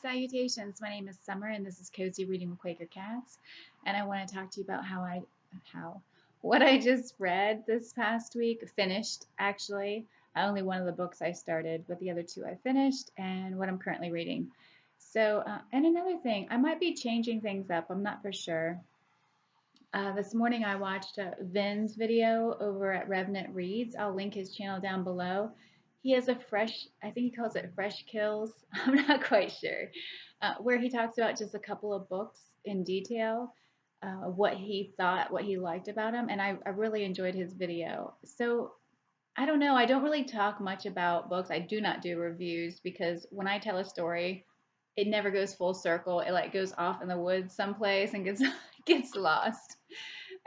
Salutations. My name is Summer, and this is Cozy Reading with Quaker Cats. And I want to talk to you about what I just read this past week. Finished, actually. Only one of the books I started, but the other two I finished, and what I'm currently reading. And another thing, I might be changing things up. I'm not for sure. This morning I watched Vin's video over at Revenant Reads. I'll link his channel down below. He has I think he calls it Fresh Kills. I'm not quite sure. Where he talks about just a couple of books in detail, what he thought, what he liked about them, and I really enjoyed his video. So I don't know. I don't really talk much about books. I do not do reviews because when I tell a story, it never goes full circle. It like goes off in the woods someplace and gets gets lost.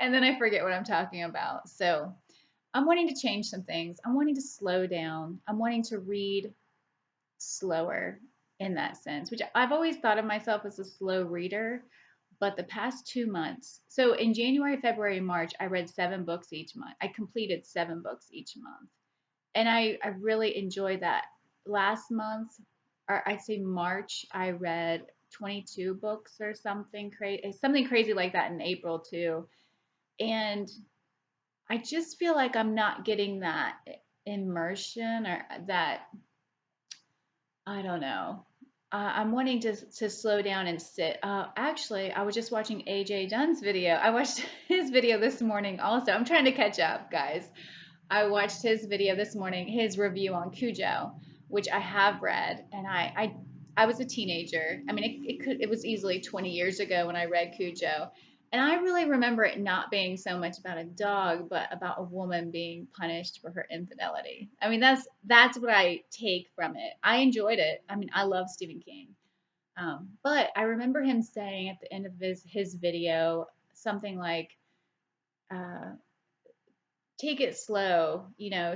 And then I forget what I'm talking about. So I'm wanting to change some things. I'm wanting to slow down. I'm wanting to read slower in that sense, which I've always thought of myself as a slow reader. But the past 2 months, so in January, February, March, I read 7 books each month. I completed 7 books each month. And I really enjoyed that. Last month, or I'd say March, I read 22 books or something crazy like that in April too. And I just feel like I'm not getting that immersion or that, I don't know. I'm wanting to slow down and sit. Actually, I was just watching AJ Dunn's video. I watched his video this morning also. I'm trying to catch up, guys. I watched his video this morning, his review on Cujo, which I have read, and I was a teenager. I mean, it was easily 20 years ago when I read Cujo, and I really remember it not being so much about a dog, but about a woman being punished for her infidelity. I mean, that's what I take from it. I enjoyed it. I mean, I love Stephen King, but I remember him saying at the end of his video something like. Take it slow,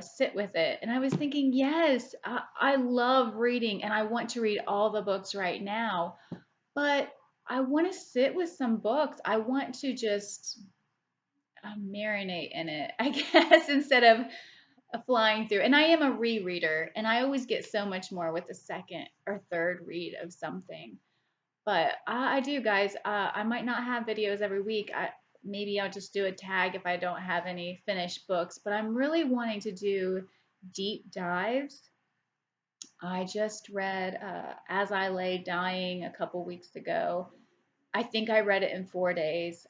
sit with it. And I was thinking, yes, I love reading and I want to read all the books right now, but I want to sit with some books. I want to just marinate in it, I guess, instead of flying through. And I am a rereader, and I always get so much more with the second or third read of something. But I do, guys. I might not have videos every week. Maybe I'll just do a tag if I don't have any finished books. But I'm really wanting to do deep dives. I just read As I Lay Dying a couple weeks ago. I think I read it in 4 days.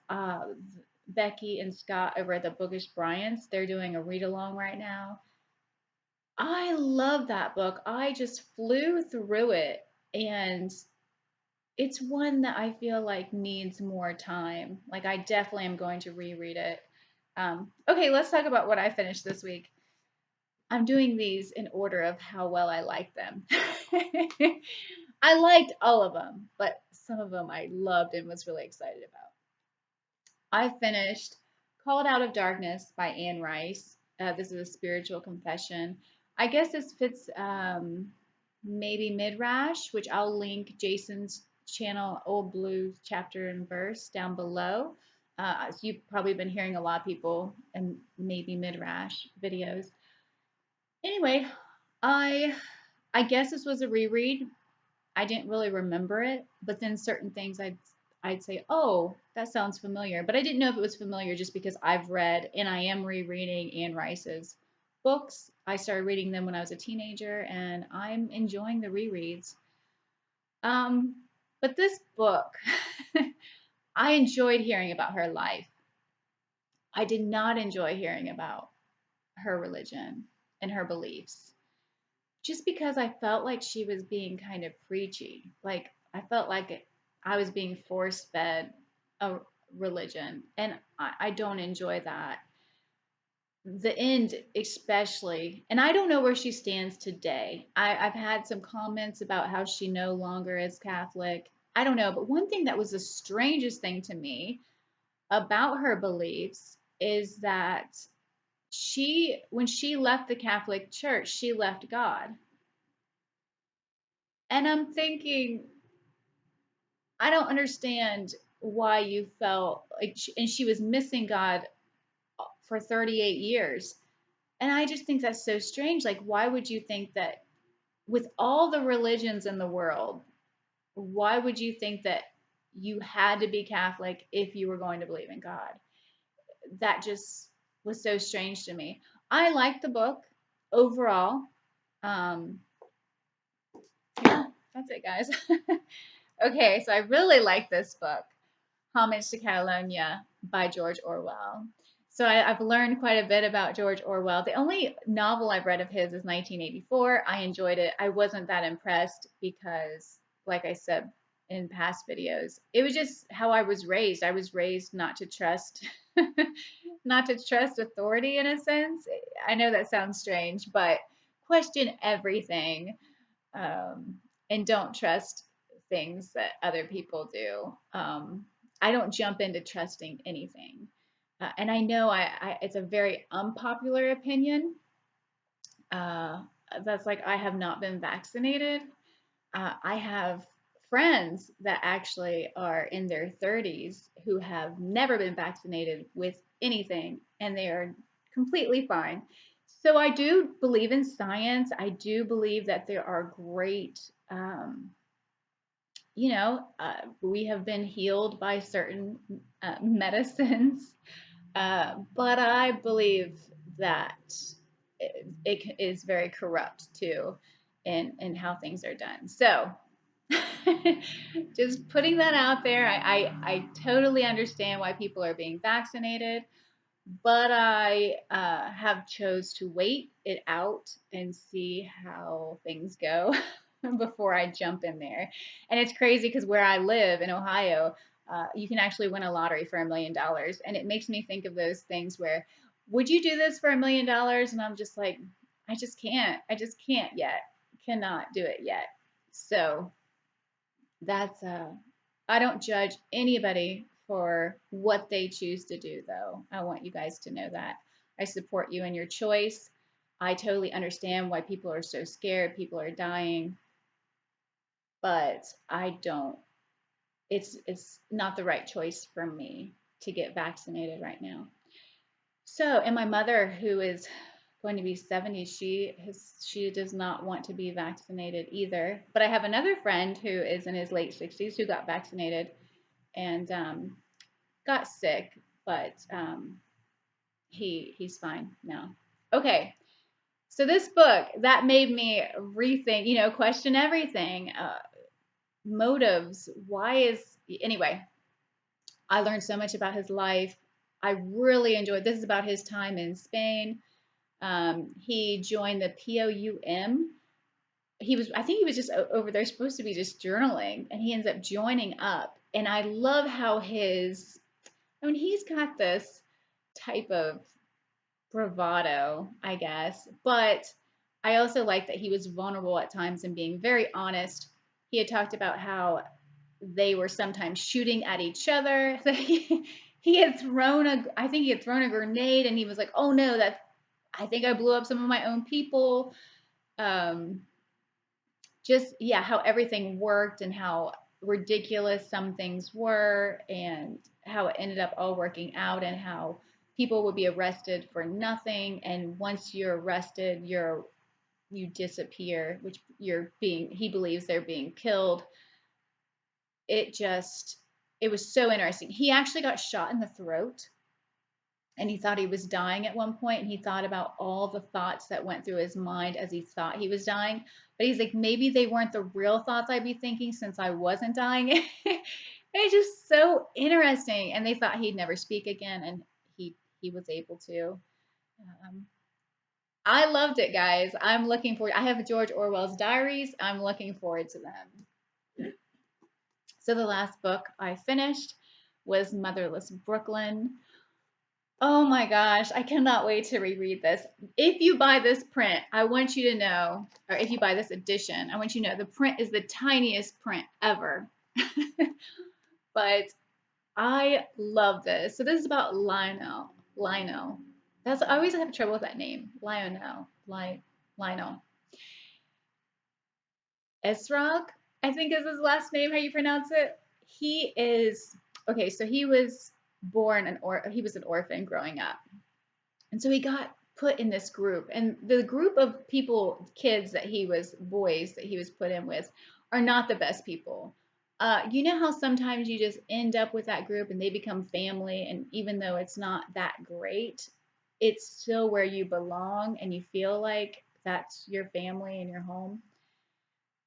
Becky and Scott over at the Bookish Bryants, they're doing a read along right now. I love that book. I just flew through it, and it's one that I feel like needs more time. Like I definitely am going to reread it. Okay, let's talk about what I finished this week. I'm doing these in order of how well I like them. I liked all of them, but some of them I loved and was really excited about. I finished Called Out of Darkness by Anne Rice. This is a spiritual confession. I guess this fits maybe Midrash, which I'll link Jason's channel, Old Blue Chapter and Verse, down below. So you've probably been hearing a lot of people and maybe Midrash videos. Anyway, I I guess this was a reread. I didn't really remember it, but then certain things I'd say, oh, that sounds familiar. But I didn't know if it was familiar just because I've read and I am rereading Anne Rice's books. I started reading them when I was a teenager, and I'm enjoying the rereads. Um, but this book, I enjoyed hearing about her life. I did not enjoy hearing about her religion and her beliefs, just because I felt like she was being kind of preachy. Like I felt like I was being force fed a religion, and I don't enjoy that. The end, especially, and I don't know where she stands today. I've had some comments about how she no longer is Catholic. I don't know, but one thing that was the strangest thing to me about her beliefs is that when she left the Catholic Church, she left God. And I'm thinking, I don't understand why you felt like, and she was missing God for 38 years. And I just think that's so strange. Like, why would you think that with all the religions in the world, why would you think that you had to be Catholic if you were going to believe in God? That just was so strange to me. I liked the book overall. Um, yeah, that's it, guys. Okay, so I really like this book, Homage to Catalonia by George Orwell. So I've learned quite a bit about George Orwell. The only novel I've read of his is 1984. I enjoyed it. I wasn't that impressed because, like I said in past videos, it was just how I was raised. I was raised not to trust, not to trust authority in a sense. I know that sounds strange, but question everything, and don't trust things that other people do. I don't jump into trusting anything. And I know it's a very unpopular opinion. Uh, that's like I have not been vaccinated. I have friends that actually are in their 30s who have never been vaccinated with anything, and they are completely fine. So I do believe in science. I do believe that there are great, we have been healed by certain medicines, but I believe that it is very corrupt too in how things are done. So just putting that out there, I totally understand why people are being vaccinated, but I have chose to wait it out and see how things go before I jump in there. And it's crazy because where I live in Ohio, you can actually win a lottery for $1 million, and it makes me think of those things where, would you do this for $1 million? And I'm just like, I just can't. I just can't yet. Cannot do it yet. So that's I don't judge anybody for what they choose to do, though. I want you guys to know that. I support you in your choice. I totally understand why people are so scared, people are dying, but I don't, it's not the right choice for me to get vaccinated right now. So, and my mother, who is going to be 70, she does not want to be vaccinated either. But I have another friend who is in his late 60s who got vaccinated and got sick, but he's fine now. Okay, so this book that made me rethink, question everything, motives. Why is anyway? I learned so much about his life. I really enjoyed. This is about his time in Spain. He joined the POUM. I think he was just over there supposed to be just journaling, and he ends up joining up. And I love how he's got this type of bravado, I guess, but I also like that he was vulnerable at times and being very honest. He had talked about how they were sometimes shooting at each other. He had I think he had thrown a grenade, and he was like, "Oh no, I think I blew up some of my own people." Um, just yeah, how everything worked and how ridiculous some things were, and how it ended up all working out, and how people would be arrested for nothing, and once you're arrested, you disappear, which he believes they're being killed. It was so interesting. He actually got shot in the throat, and he thought he was dying at one point, and he thought about all the thoughts that went through his mind as he thought he was dying, but he's like, maybe they weren't the real thoughts I'd be thinking since I wasn't dying. It's just so interesting, and they thought he'd never speak again, and he was able to. um, I loved it, guys. I'm looking forward. I have George Orwell's diaries. I'm looking forward to them. So the last book I finished was Motherless Brooklyn. Oh my gosh, I cannot wait to reread this. If you buy this print, I want you to know, or if you buy this edition, I want you to know the print is the tiniest print ever. But I love this. So this is about Lionel. Lionel. I always have trouble with that name. Lionel. Essrog, I think is his last name, how you pronounce it. He is okay, so he was he was an orphan growing up. And so he got put in this group, and the group of boys that he was put in with are not the best people. You know how sometimes you just end up with that group and they become family, and even though it's not that great, it's still where you belong and you feel like that's your family and your home.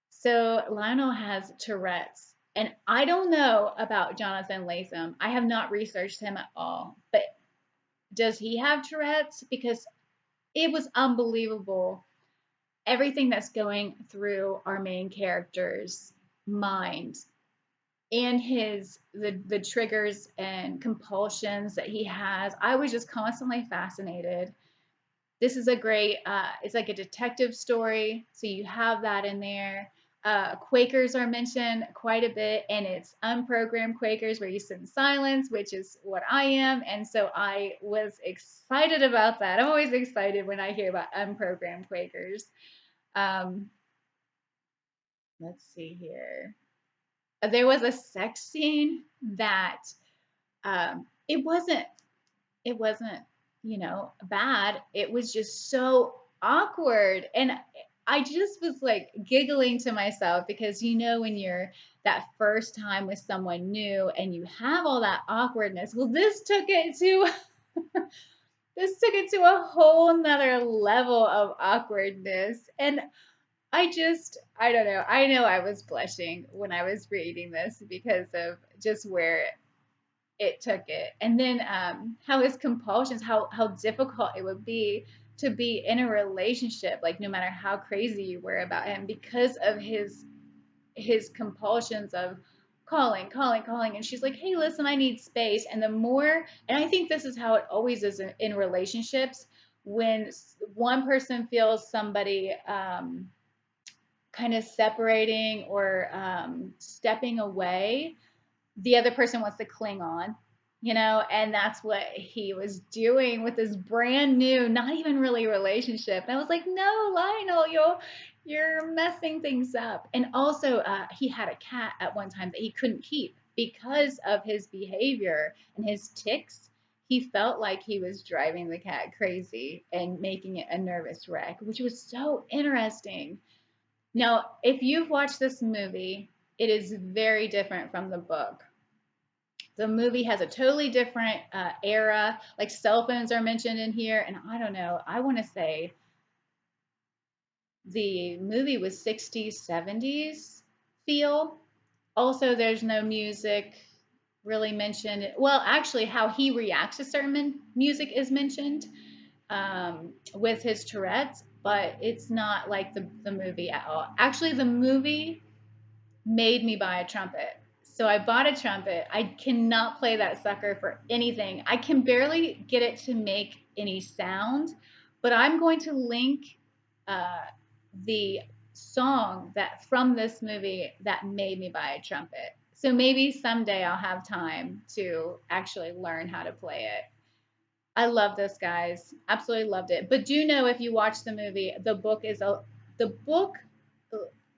So Lionel has Tourette's, and I don't know about Jonathan Latham. I have not researched him at all, but does he have Tourette's? Because it was unbelievable everything that's going through our main character's mind and the triggers and compulsions that he has. I was just constantly fascinated. This is a great it's like a detective story, so you have that in there. Quakers are mentioned quite a bit, and it's unprogrammed Quakers where you sit in silence, which is what I am. And so I was excited about that. I'm always excited when I hear about unprogrammed Quakers. um, let's see here. There was a sex scene that it wasn't bad. It was just so awkward, and I just was like giggling to myself because when you're that first time with someone new and you have all that awkwardness. Well, this took it to a whole nother level of awkwardness. And I don't know. I know I was blushing when I was reading this because of just where it took it. And then how his compulsions, how difficult it would be to be in a relationship, like no matter how crazy you were about him, because of his compulsions of calling, calling, calling. And she's like, hey, listen, I need space. And the more, and I think this is how it always is in relationships, when one person feels somebody kind of separating or stepping away, the other person wants to cling on, and that's what he was doing with this brand new, not even really relationship. And I was like, no, Lionel, you're messing things up. And also, he had a cat at one time that he couldn't keep because of his behavior and his ticks. He felt like he was driving the cat crazy and making it a nervous wreck, which was so interesting. Now, if you've watched this movie, it is very different from the book. The movie has a totally different era. Like cell phones are mentioned in here, and I don't know. I want to say the movie was 60s, 70s feel. Also, there's no music really mentioned. Well, actually, how he reacts to certain music is mentioned with his Tourette's, but it's not like the movie at all. Actually, the movie made me buy a trumpet. So I bought a trumpet. I cannot play that sucker for anything. I can barely get it to make any sound, but I'm going to link uh, the song that from this movie that made me buy a trumpet. So maybe someday I'll have time to actually learn how to play it. I love this, guys. Absolutely loved it. But do know, if you watch the movie, the book.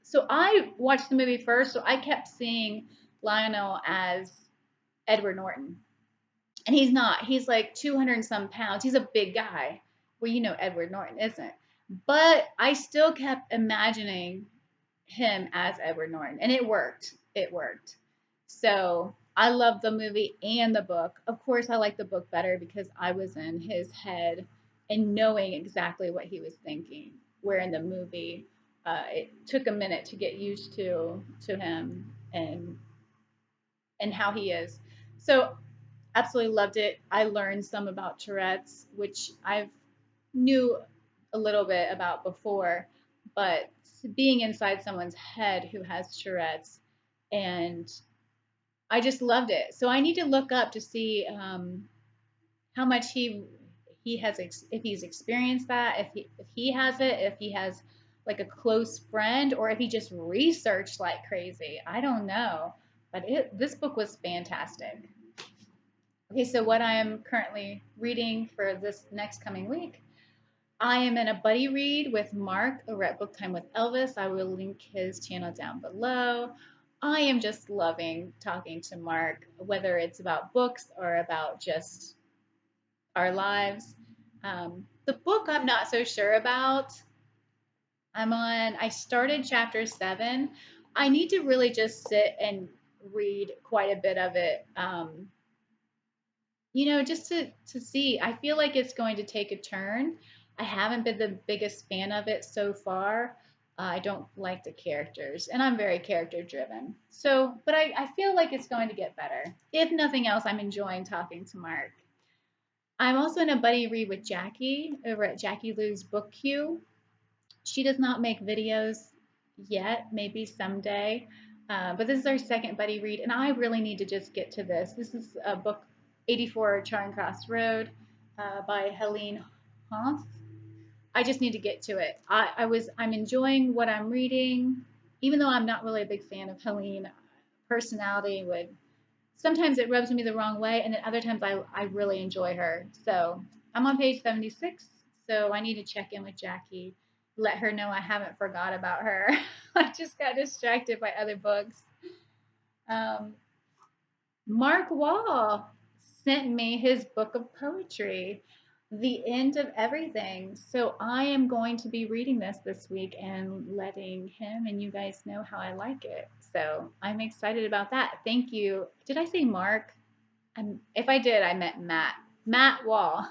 So I watched the movie first, so I kept seeing Lionel as Edward Norton, and he's not. He's like 200 and some pounds. He's a big guy. Well, Edward Norton isn't. But I still kept imagining him as Edward Norton, and it worked. It worked. So I love the movie and the book. Of course, I like the book better because I was in his head and knowing exactly what he was thinking. Where in the movie, it took a minute to get used to him and how he is. So absolutely loved it. I learned some about Tourette's, which I've knew a little bit about before, but being inside someone's head who has Tourette's, and I just loved it. So I need to look up to see how much he has if he's experienced that, if he has it, if he has like a close friend, or if he just researched like crazy. I don't know, but this book was fantastic. Okay, so what I am currently reading for this next coming week, I am in a buddy read with Mark over at Book Time with Elvis. I will link his channel down below. I am just loving talking to Mark, whether it's about books or about just our lives. The book I'm not so sure about. I started chapter 7. I need to really just sit and read quite a bit of it. Just to see. I feel like it's going to take a turn. I haven't been the biggest fan of it so far. I don't like the characters, and I'm very character driven. So, but I feel like it's going to get better. If nothing else, I'm enjoying talking to Mark. I'm also in a buddy read with Jacquie over at Jacquie Lou's Book Queue. She does not make videos yet, maybe someday. But this is our second buddy read, and I really need to just get to this. This is a book 84 Charing Cross Road by Helene Hans. I just need to get to it. I'm enjoying what I'm reading, even though I'm not really a big fan of Helene. Personality would sometimes it rubs me the wrong way, and then other times I really enjoy her. So I'm on page 76, so I need to check in with Jacquie, let her know I haven't forgot about her. I just got distracted by other books. Um, Mark Wall sent me his book of poetry, The End of Everything. So I am going to be reading this week and letting him and you guys know how I like it. So I'm excited about that. Thank you. Did I say Mark? If I did, I meant Matt. Matt Wall.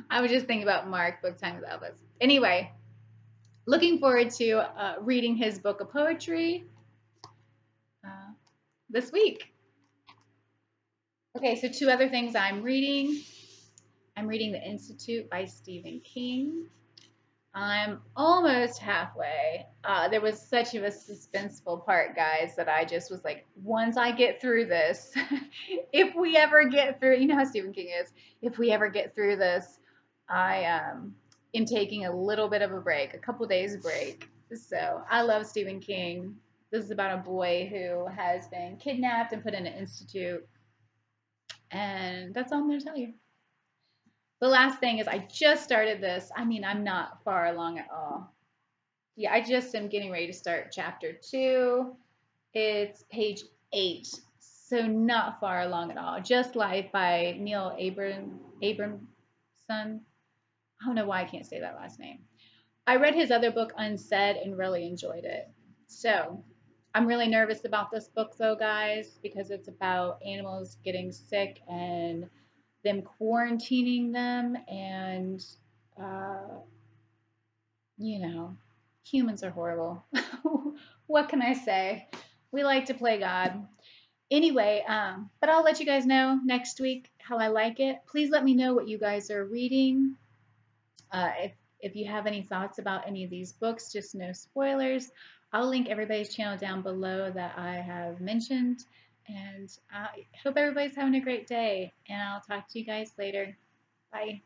I was just thinking about Mark, Book Time with Elvis. Anyway, looking forward to reading his book of poetry uh, this week. Okay, so two other things I'm reading. I'm reading The Institute by Stephen King. I'm almost halfway. There was such a suspenseful part, guys, that I just was like, once I get through this, if we ever get through, you know how Stephen King is, if we ever get through this, I am taking a little bit of a break, a couple days break. So I love Stephen King. This is about a boy who has been kidnapped and put in an institute. And that's all I'm going to tell you. The last thing is I just started this. I mean, I'm not far along at all. Yeah, I just am getting ready to start chapter 2. It's page 8. So not far along at all. Just Life by Neil Abramson. I don't know why I can't say that last name. I read his other book, Unsaid, and really enjoyed it. So I'm really nervous about this book, though, guys, because it's about animals getting sick and them quarantining them, and uh, you know, humans are horrible. What can I say? We like to play God. Anyway, but I'll let you guys know next week how I like it. Please let me know what you guys are reading. If you have any thoughts about any of these books, just no spoilers. I'll link everybody's channel down below that I have mentioned. And I hope everybody's having a great day. And I'll talk to you guys later. Bye.